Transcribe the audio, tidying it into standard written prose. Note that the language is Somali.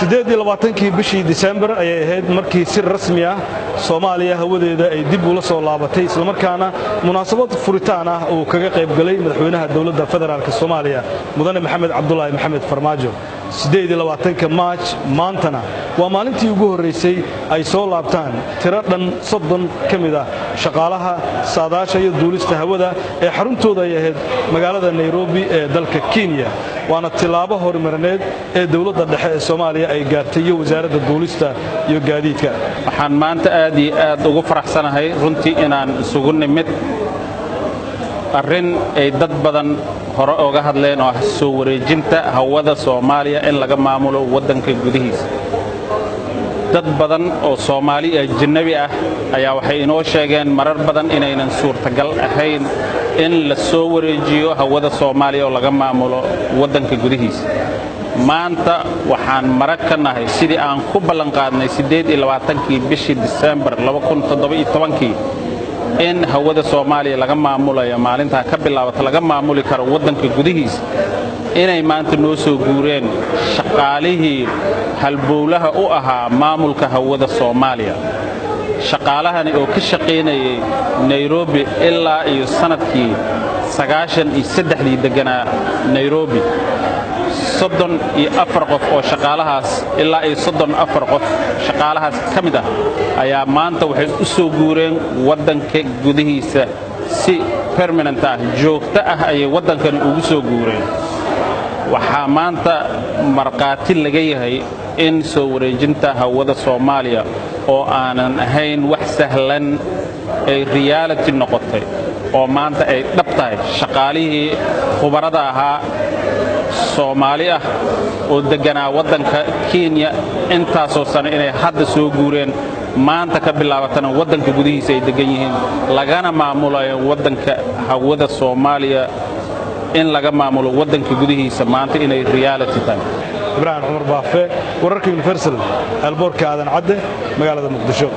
28 bishii December ayay ahayd markii si rasmi ah Soomaaliya hawadeeda ay dib ula soo laabatay isla markaana munaasabad furitaan ah oo kaga qayb galay madaxweynaha dawladda federaalka Soomaaliya mudane Maxamed Cabdullaahi Maxamed Farmaajo 28 March maantana waa maalintii ugu horeysay ay soo laabtaan tiro dhan 30 kamid ah shaqaalaha saadaasha iyo duulista hawada ee xaruntooda ay ahayd magaalada Nairobi ee dalka Kenya waana tilaabo horumarineed ee dawladda dhexe ee Soomaaliya ay gaartay iyo wasaaradda duulista iyo gaadiidka waxaan maanta aad iyo aad ugu faraxsanahay runtii inaan isugu nimid arrin ay dad badan hore uga hadleen oo soo wareejinta hawada Soomaaliya in laga maamulo wadanka gudihiisa dad badan oo Soomaali ajnabi ah ayaa waxay inoo sheegeen marar badan inaynan suurtagal ahayn in la soo wareejiyo hawada Soomaaliya oo laga maamulo wadanka gudihiisa maanta waxaan marag ka nahay sidii aan ku ballan qaadnay 28 bishii December 2017 in hawada Soomaaliya laga maamulayo maalinta ka bilaabata laga maamuli karo wadanka gudihiisa inay maanta noo soo guureen shaqaalihii halbowlaha u ahaa maamulka hawada Soomaaliya shaqaalahani oo ka shaqeynayay Nairobi ilaa iyo sanadkii 93 deganaa Nairobi 34 qof oo shaqaalahaas ilaa ay 34 qof shaqaalahaas kamid ah ayaa maanta waxay u soo guureen wadanka gudihiisa si permanent ah joogto ah ay wadankan ugu soo guureen waxa maanta marqaati laga yahay in soo wareejinta hawada Soomaaliya oo aanan ahayn wax sahlan ay reality noqotay oo maanta ay dhabtahay shaqaalihii khubarada ahaa Soomaali ah oo deganaa wadanka Kenya intaasoo sano inay hadda soo guureen maanta ka bilaabatana wadanka gudihiisa ay degan yihiin lagana maamulayo wadanka hawada Soomaaliya in laga maamulo wadanka gudihiisa maanta inay reality tahay Ibrahim Umar Baafe wararka Universal alboorka aadan cadde magaalada Muqdisho